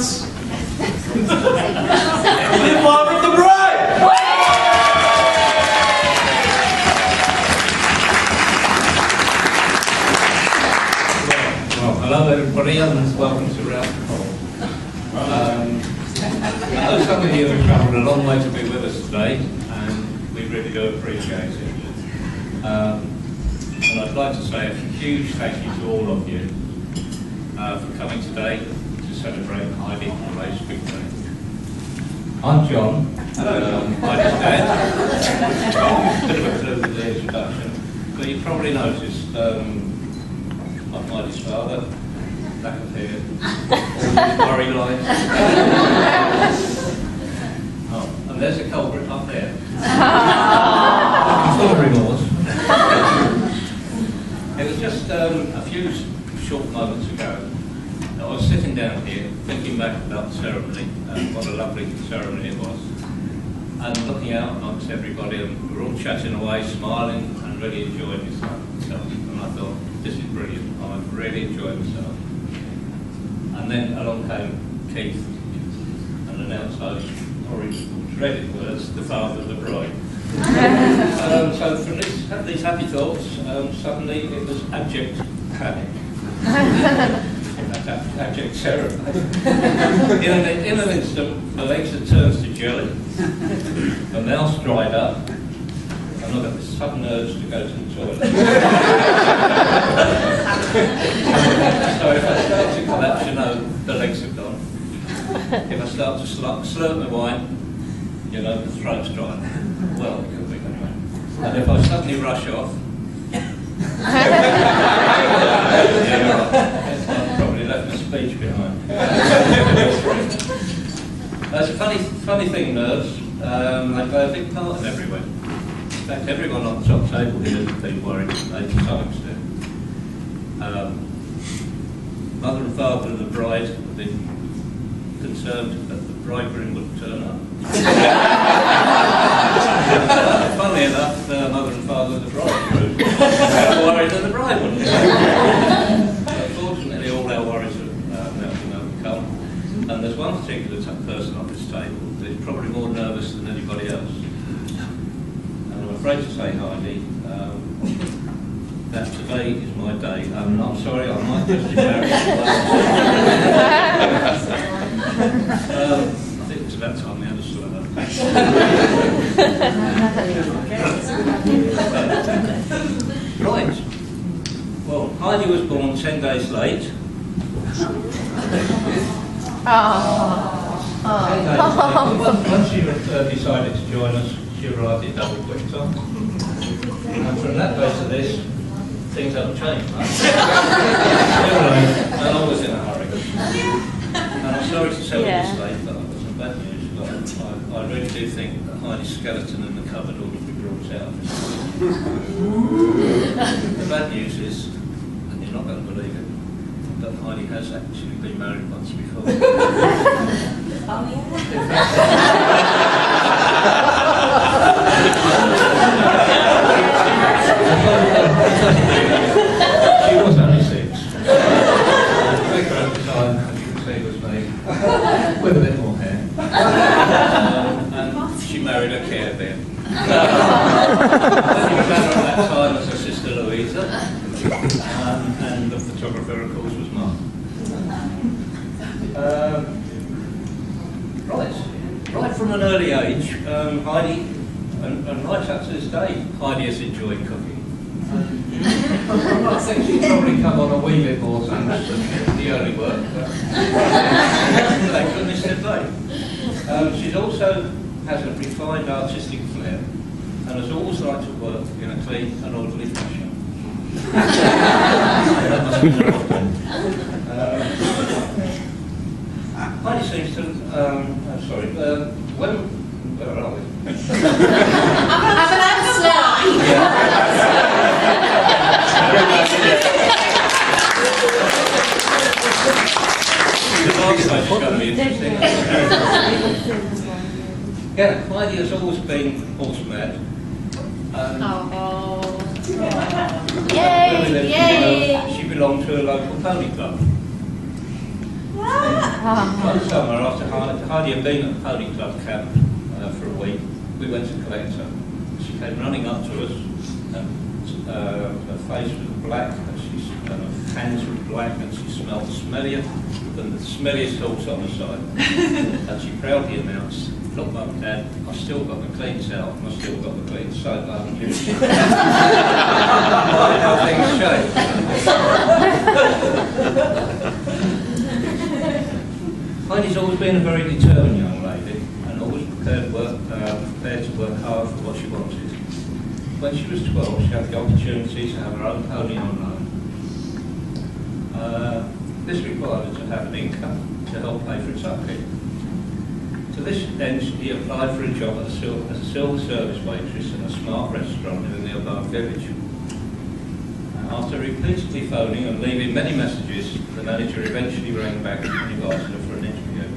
announce Emily Margaret the bride! Well, hello everybody, and welcome to Rouse Hall. I know some of you have travelled a long way to be with us today, and we really do appreciate it. And I'd like to say a huge thank you to all of you for coming today to celebrate Heidi and Ray's big day. I'm John. Heidi's dad. A bit of a clue with the introduction, but you probably noticed I'm Heidi's father. Back of here, all these worry lines. Oh, and there's a culprit up there. Full of remorse. It was just a few short moments ago. I was sitting down here, thinking back about the ceremony, what a lovely ceremony it was, and looking out amongst everybody, and we were all chatting away, smiling, and really enjoying myself. And I thought, this is brilliant. I'm really enjoying myself. And then along came Keith and announced those horrible, dreaded words, the father of the bride. So from these happy thoughts, suddenly it was abject panic. Abject terror. In an instant, Alexa turns to jelly, the mouse dried up, and I got this sudden urge to go to the toilet. So if I start to collapse, you know, the legs are gone. If I start to slurp my wine, you know, the throat's dry. Well, it could be anyway. And if I suddenly rush off, I've probably left my speech behind. That's a funny thing, nerves. They play a big part in everywhere. In fact, everyone on the top table here has been worried to some extent. Mother and father of the bride have been concerned that the bridegroom wouldn't turn up. Funnily enough, mother and father of the bridegroom were worried that the bride wouldn't turn up. But fortunately, all our worries have now been overcome. And there's one particular person on this table that is probably more nervous than anybody else. And I'm afraid to say, Heidi, that today is my day. I'm sorry, I might just embarrass you. I think it's about time we had a slur. Right. Well, Heidi was born 10 days late. 10 days late. Once she decided to join us, she arrived in double quick time. And from that day to this, things haven't changed much. And I was in a hurry. And I'm sorry to tell you this late, but I've got some bad news. I really do think that Heidi's skeleton in the cupboard ought to be brought out. The bad news is, and you're not going to believe it, that Heidi has actually been married once before. She was only 6. Quicker at the time, as you can see, was me, with a bit more hair. And she married a Care Bear. The planner at that time was her sister Louisa, and the photographer, of course, was Mark. Right from an early age, Heidi, and right up to this day, Heidi has enjoyed cooking. I think she's probably come on a wee bit more than the early work, but thank goodness they're played. She's also has a refined artistic flair and has always liked to work in a clean and orderly fashion. Heidi seems to, where are we? Have an answer! Yeah, Heidi has always been horse mad. Yay! Yay! She belonged to a local pony club. One summer, after Heidi had been at Pony Club camp for a week, we went to collect her. She came running up to us, and her face was black, and her hands were black, and she smelled smellier than the smelliest horse on the side. And she proudly announced, "Look, Mum and Dad, I've still got the clean towel, and I've still got the clean soap, I haven't used it." How things change. Heidi's always been a very determined young lady, and always prepared to work hard for what she wanted. When she was 12, she had the opportunity to have her own pony on loan. This required her to have an income to help pay for its upkeep. To this end, she applied for a job as a silver service waitress in a smart restaurant in a nearby village. After repeatedly phoning and leaving many messages, the manager eventually rang back and invited her for an interview.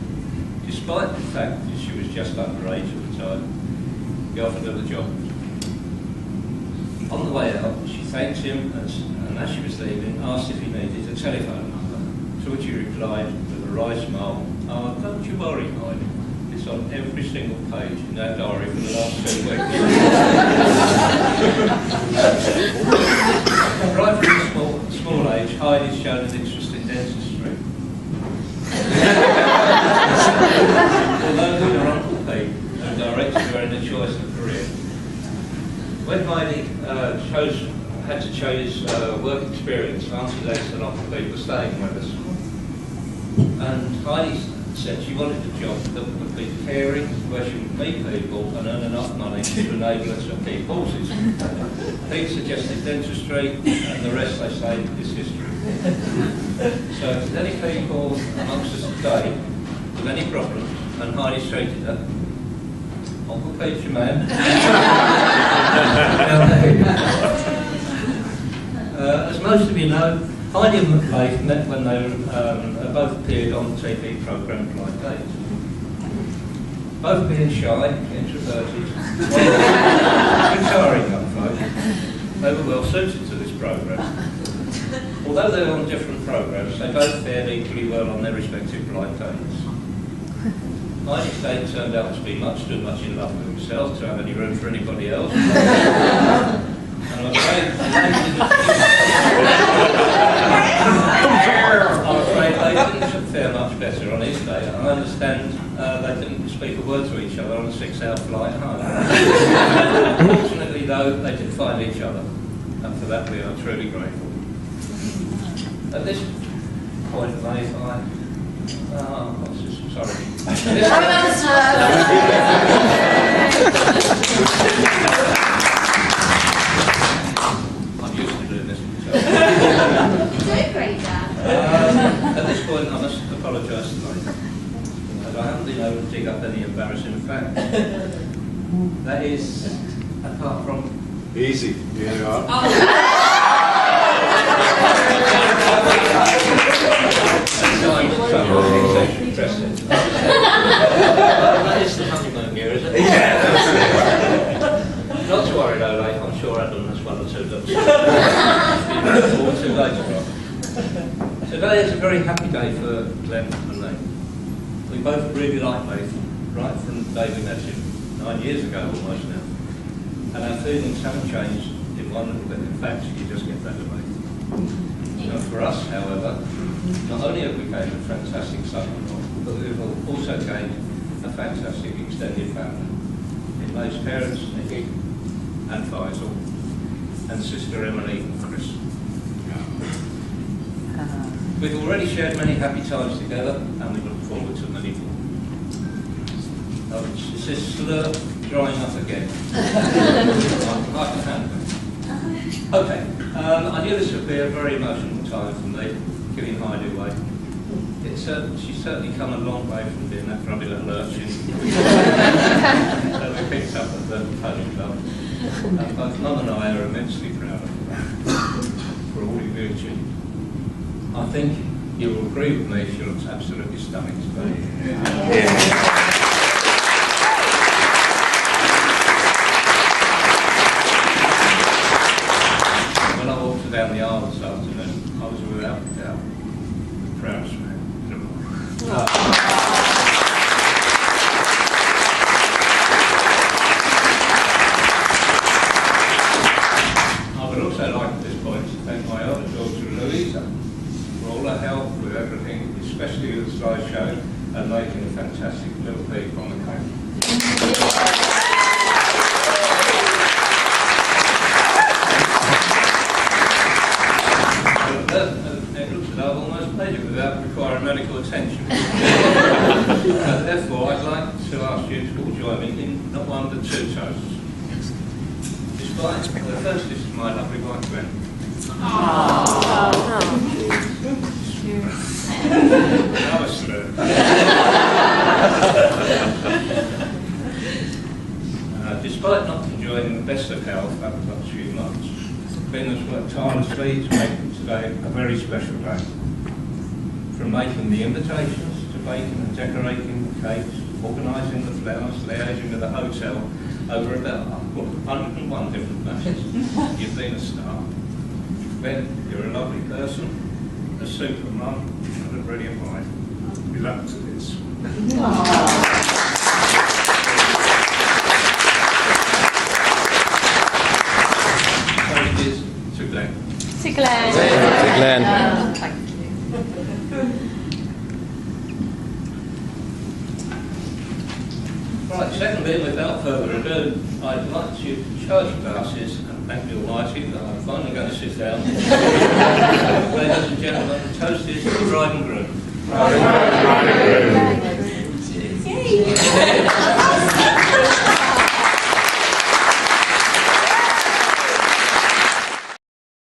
Despite the fact that she was just underage at the time, he offered her the job. On the way out, she thanked him and as she was leaving, asked if he needed a telephone number, to which he replied with a wry smile, "Oh, don't you worry, Heidi. It's on every single page in that diary for the last 2 weeks." Right from a small age, Heidi's shown an interest in dentistry. Although with her Uncle Pete, who directed her in the choice of career. When Heidi had to choose work experience, Auntie Les and Uncle Pete were staying with us. And Heidi said she wanted a job that would be caring, where she would meet people and earn enough money to enable her to keep horses. Pete suggested dentistry, and the rest, they say, is history. So if there's any people amongst us today with any problems, and Heidi's treated her, Uncle Pete's your man. As most of you know, Heidi and McFaith met when they both appeared on the TV programme Blind Date. Both being shy, introverted, retiring young folk, they were well suited to this programme. Although they were on different programmes, they both fared equally well on their respective blind dates. Heidi's date turned out to be much too much in love with himself to have any room for anybody else. And I'm afraid they didn't fare much better on his day. I understand they didn't speak a word to each other on a 6-hour flight home. Fortunately though, they did find each other, and for that we are truly grateful. At this point in life, sorry. I'm used to doing this myself. You're doing great, Dad. At this point, I must apologise tonight, as I haven't been able to dig up any embarrassing facts. That is, apart from... Easy. Here you are. That is the honeymoon year, isn't it? Yeah. Not to worry though, like, I'm sure Adam has one or two looks forward to later on. Today is a very happy day for Glenn and me. We both really like Leif, right from the day we met him, 9 years ago almost now. And our feelings haven't changed in one little bit. In fact, you just get better, mate. Now for us, however, not only have we gained a fantastic son-in-law, but we've also gained a fantastic extended family. It May's parents, Nicky and Faisal, and sister Emily and Chris. We've already shared many happy times together, and we look forward to many more. Is this slur drying up again? I can handle it. Okay, I knew this would be a very emotional time for me, giving Heidi away. She's certainly come a long way from being that grubby little urchin that we picked up at the Pony Club. Both Mum and I are immensely proud of her for all you've achieved. I think you will agree with me, she looks absolutely stunning today. When I walked down the aisle this afternoon, I was without a doubt the proudest man in the world. you the slideshow and making a fantastic little peak on the cake. It looks as though I've almost made it without requiring medical attention. Therefore, I'd like to ask you to all join me in not one but two toasts. Despite the first, this is my lovely white friend. Another slur. Despite not enjoying the best of health over the last few months, Ben has worked tirelessly to make today a very special day. From making the invitations to baking and decorating the cakes, organising the flowers, liaising with the hotel over about 101 different matters. You've been a star. Ben, you're a lovely person, a super mum, and a brilliant wife. We love to this. To Glenn. To Glenn. To Glenn. Thank you. Right, secondly, without further ado, I'd like you to charge glasses and thank the Almighty that I'm finally going to sit down. Ladies and gentlemen, the toast is to the bride and groom. Yay.